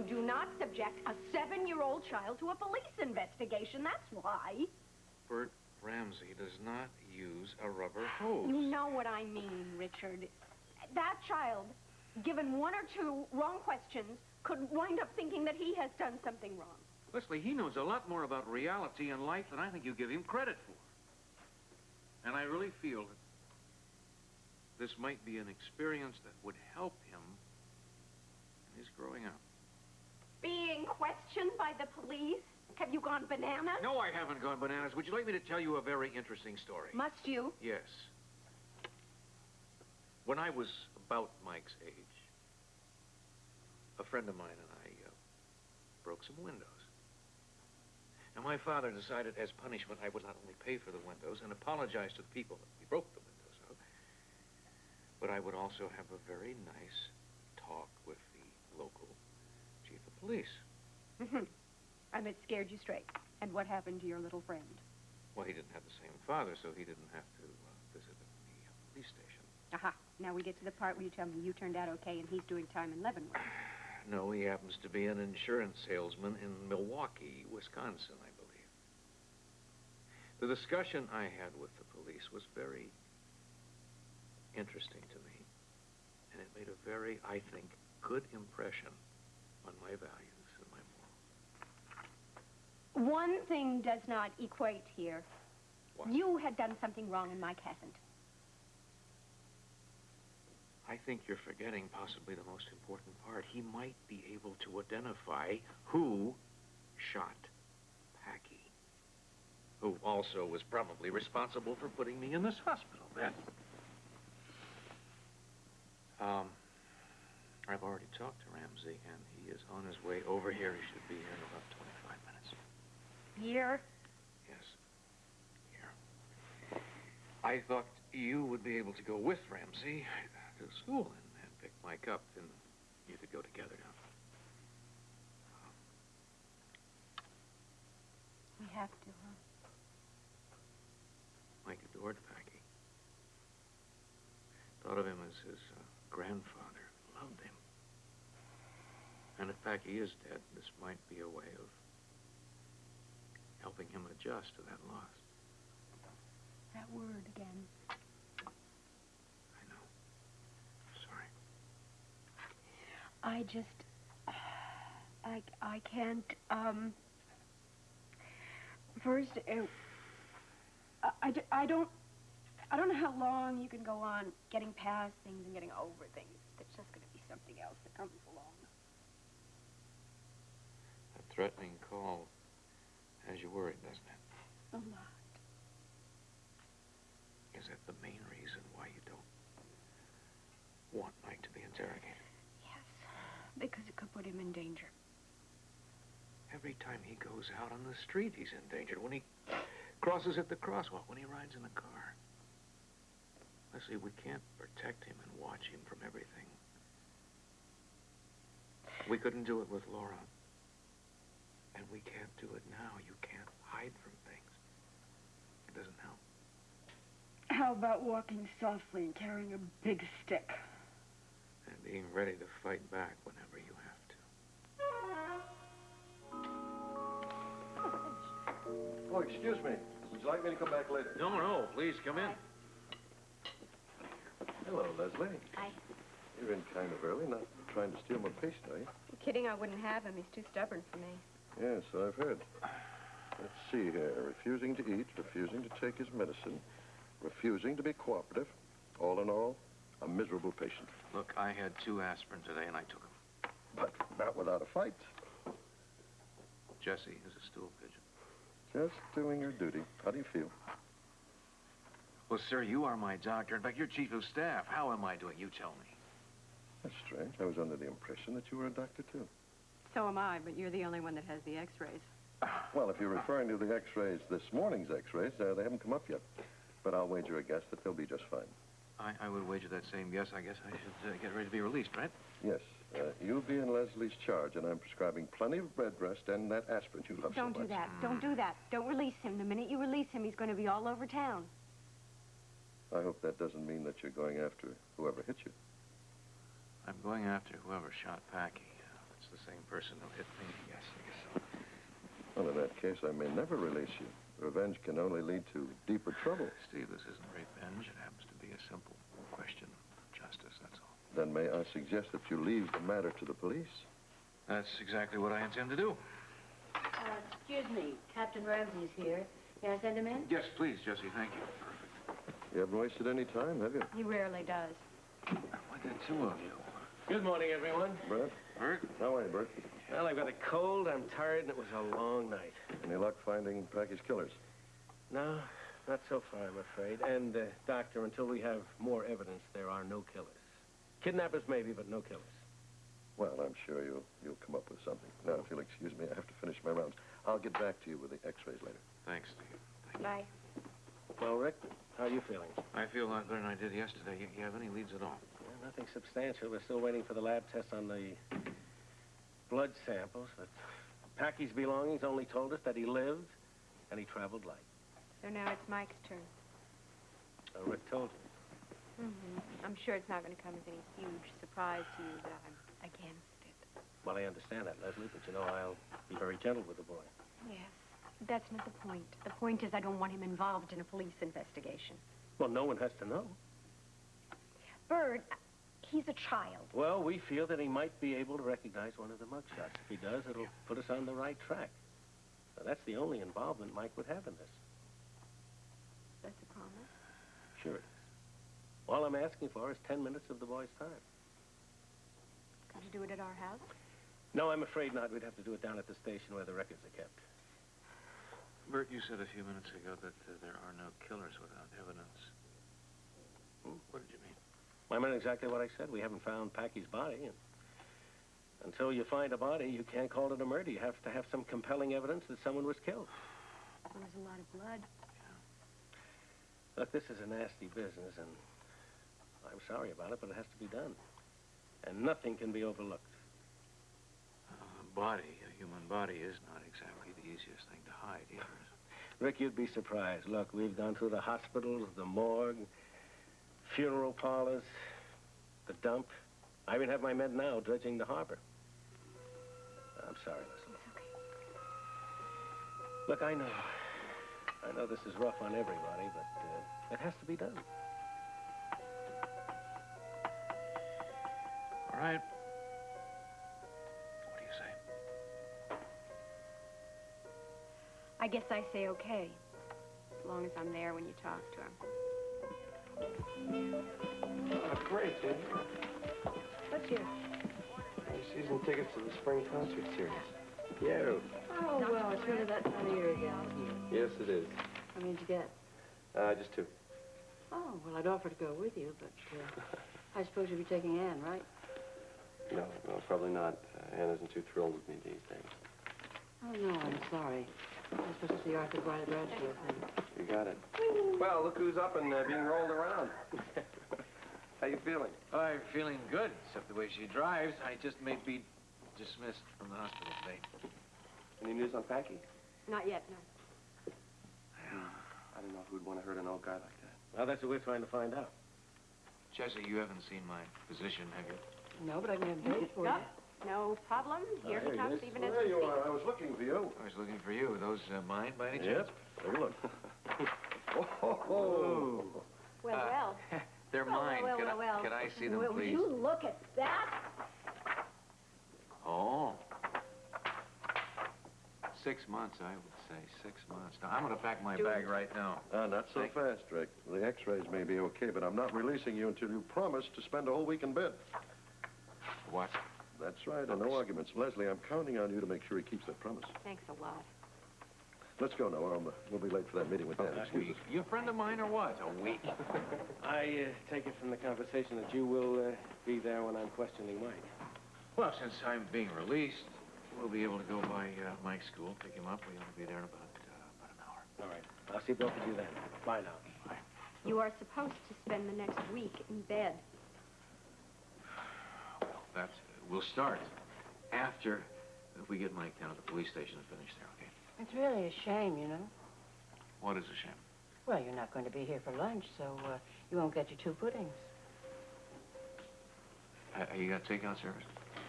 do not subject a 7-year-old child to a police investigation, that's why. Bert, Ramsey does not use a rubber hose. You know what I mean, Richard. That child, given 1 or 2 wrong questions, could wind up thinking that he has done something wrong. Lesley, he knows a lot more about reality and life than I think you give him credit for. And I really feel that this might be an experience that would help him in his growing up. Being questioned by the police? Have you gone bananas? No, I haven't gone bananas. Would you like me to tell you a very interesting story? Must you? Yes. When I was about Mike's age, a friend of mine and I broke some windows. And my father decided as punishment I would not only pay for the windows and apologize to the people that we broke the windows of, but I would also have a very nice talk with the local chief of police. Mm-hmm. And it scared you straight. And what happened to your little friend? Well, he didn't have the same father, so he didn't have to visit the police station. Aha. Now we get to the part where you tell me you turned out okay and he's doing time in Leavenworth. No, he happens to be an insurance salesman in Milwaukee, Wisconsin, I believe. The discussion I had with the police was very interesting to me, and it made a very, I think, good impression on my values and my morals. One thing does not equate here. What? You had done something wrong and Mike hasn't. I think you're forgetting possibly the most important part. He might be able to identify who shot Packy, who also was probably responsible for putting me in this hospital bed. I've already talked to Ramsey, and he is on his way over here. He should be here in about 25 minutes. Here? Yes, here. I thought you would be able to go with Ramsey to school and pick Mike up, and you could go together now. We have to, huh? Mike adored Packy. Thought of him as his grandfather. Loved him. And if Packy is dead, this might be a way of helping him adjust to that loss. That word again. I know. Sorry. I just... I can't, First, I don't know how long you can go on getting past things and getting over things. There's just going to be something else that comes along. A threatening call has you worried, doesn't it? A lot. Is that the main reason why you don't want Mike to be interrogated? Yes, because it could put him in danger. Every time he goes out on the street, he's in danger. When he crosses at the crosswalk, when he rides in a car. Lesley, we can't protect him and watch him from everything. We couldn't do it with Laura. And we can't do it now. You can't hide from things. It doesn't help. How about walking softly and carrying a big stick? And being ready to fight back whenever you have to. Oh, excuse me. Would you like me to come back later? No, please come in. Hello, Lesley. Hi. You're in kind of early, not trying to steal my patient, are you? You're kidding, I wouldn't have him. He's too stubborn for me. Yes, so I've heard. Let's see here. Refusing to eat, refusing to take his medicine, refusing to be cooperative. All in all, a miserable patient. Look, I had 2 aspirin today, and I took them. But not without a fight. Jessie is a stool pigeon. Just doing her duty. How do you feel? Well, sir, you are my doctor. In fact, you're chief of staff. How am I doing? You tell me. That's strange. I was under the impression that you were a doctor, too. So am I, but you're the only one that has the x-rays. Well, if you're referring to the x-rays, this morning's x-rays, they haven't come up yet. But I'll wager a guess that they'll be just fine. I would wager that same guess. I guess I should get ready to be released, right? Yes. You'll be in Leslie's charge, and I'm prescribing plenty of bed rest and that aspirin you love so much. Don't do that. Don't do that. Don't release him. The minute you release him, he's going to be all over town. I hope that doesn't mean that you're going after whoever hit you. I'm going after whoever shot Packy. It's it's the same person who hit me. Yes, I guess so. Well, in that case, I may never release you. Revenge can only lead to deeper trouble. Steve, this isn't revenge. It happens to be a simple question of justice, that's all. Then may I suggest that you leave the matter to the police? That's exactly what I intend to do. Excuse me, Captain Ramsey's here. May I send him in? Yes, please, Jessie. Thank you. Perfect. You haven't wasted any time, have you? He rarely does. Why the two of you? Good morning, everyone. Bert? Bert? How are you, Bert? Well, I've got a cold, I'm tired, and it was a long night. Any luck finding Packy's killers? No, not so far, I'm afraid. And, Doctor, until we have more evidence, there are no killers. Kidnappers, maybe, but no killers. Well, I'm sure you'll come up with something. Now, if you'll excuse me, I have to finish my rounds. I'll get back to you with the x-rays later. Thanks, Steve. Thank you. Bye. Well, Rick, how are you feeling? I feel a lot better than I did yesterday. You have any leads at all? Yeah, nothing substantial. We're still waiting for the lab tests on the blood samples, but Packy's belongings only told us that he lived and he traveled light. So now it's Mike's turn. Rick told you. I'm sure it's not going to come as any huge surprise to you that I'm against it. Well, I understand that, Lesley, but you know I'll be very gentle with the boy. Yes. That's not the point. The point is I don't want him involved in a police investigation. Well, no one has to know. Bert, he's a child. Well, we feel that he might be able to recognize one of the mugshots. If he does, it'll put us on the right track. Now, that's the only involvement Mike would have in this. That's a promise. Sure it is. All I'm asking for is 10 minutes of the boy's time. Could you do it at our house? No, I'm afraid not. We'd have to do it down at the station where the records are kept. Bert, you said a few minutes ago that there are no killers without evidence. What did you mean? I meant exactly what I said. We haven't found Packy's body, and until you find a body, you can't call it a murder. You have to have some compelling evidence that someone was killed. There was a lot of blood. Look, this is a nasty business, and I'm sorry about it, but it has to be done. And nothing can be overlooked. A human body is not exactly the easiest thing to hide either. Rick, you'd be surprised. Look, we've gone through the hospitals, the morgue, funeral parlors, the dump. I even have my men now dredging the harbor. I'm sorry, Lesley. It's okay. Look, I know this is rough on everybody, but it has to be done. All right. What do you say? I guess I say okay, as long as I'm there when you talk to him. Great, dude. What's yours? Season tickets to the spring concert series. Oh, well, it's really that time of year again, isn't it? Yes, it is. How many did you get? Just two. Oh, well, I'd offer to go with you, but I suppose you'll be taking Anne, right? No, probably not. Anne isn't too thrilled with me these days. Oh, no, I'm sorry. I'm supposed to see Arthur Bryant Bradshaw thing. You got it. Well, look who's up and being rolled around. How you feeling? I'm feeling good, except the way she drives. I just may be dismissed from the hospital today. Any news on Packy? Not yet, no. I don't know who'd want to hurt an old guy like that. Well, that's what we're trying to find out. Jessie, you haven't seen my physician, have you? No, but I can have dates for you. No problem. Here he comes, even as There we you speak. are. I was looking for you. I was looking for you. Are those mine by any Yep. chance? Take a look. Oh. Well. They're mine. Can I see them, Will please? you look at that? Oh. 6 months, I would say. 6 months. Now, I'm going to pack my bag right now. Not so fast, Rick. The x-rays may be okay, but I'm not releasing you until you promise to spend a whole week in bed. What? That's right, and no arguments. Leslie, I'm counting on you to make sure he keeps that promise. Thanks a lot. Let's go now, or we'll be late for that meeting with Dan. A Excuse week? us. You a friend of mine or what? A week? I take it from the conversation that you will be there when I'm questioning Mike. Well, since I'm being released, we'll be able to go by Mike's school, pick him up. We ought to be there in about an hour. All right. I'll see both of you then. Bye now. Bye. You are supposed to spend the next week in bed. Well, we'll start after we get Mike down to the police station and finish there, okay? It's really a shame, you know. What is a shame? Well, you're not going to be here for lunch, so you won't get your 2 puddings. You got takeout service?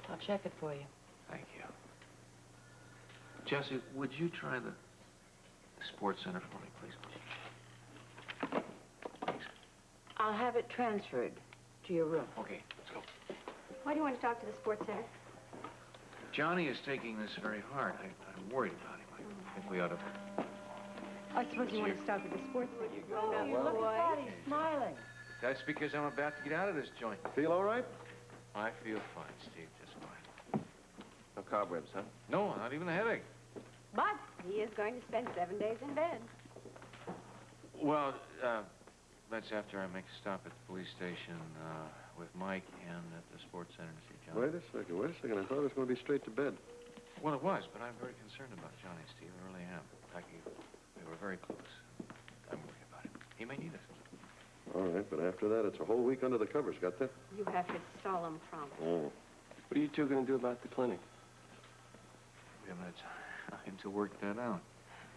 I'll check it for you. Thank you. Jessie, would you try the sports center for me, please? Thanks. I'll have it transferred to your room. Okay, let's go. Why do you want to talk to the sports center? Johnny is taking this very hard. I'm worried about him. I think we ought to... I suppose you want to stop at the sports center. Oh, look at that. He's smiling. That's because I'm about to get out of this joint. Feel all right? I feel fine, Steve, just fine. No cobwebs, huh? No, not even a headache. But he is going to spend 7 days in bed. Well, that's after I make a stop at the police station with Mike and at the sports center to see Johnny. Wait a second. I thought it was going to be straight to bed. Well, it was, but I'm very concerned about Johnny, Steve. I really am. In fact, we were very close. I'm worried about him. He may need us. All right, but after that, it's a whole week under the covers. Got that? You have his solemn promise. Oh. What are you two going to do about the clinic? We haven't had time to work that out.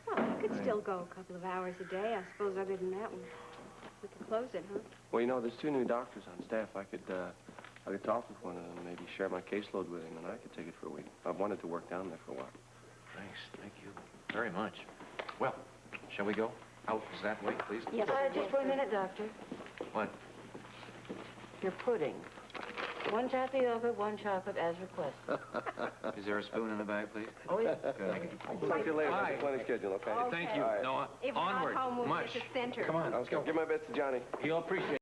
Well, you could still go a couple of hours a day. I suppose other than that, we could close it, huh? Well, you know, there's 2 new doctors on staff. I could talk with one of them, maybe share my caseload with him, and I could take it for a week. I've wanted to work down there for a while. Thanks. Thank you very much. Well, shall we go? Out that way, please? Yes. Just for a minute, Doctor. What? Your pudding. 1 tapioca, 1 chocolate, as requested. Is there a spoon in the bag, please? Oh, yeah. Good. I'll talk to you later about Bye. the clinic schedule, okay? Okay. Thank you. All right. No, If onward. not, I'll move Mush. to the center. Come on, let's Okay, go. give my best to Johnny. He'll appreciate it.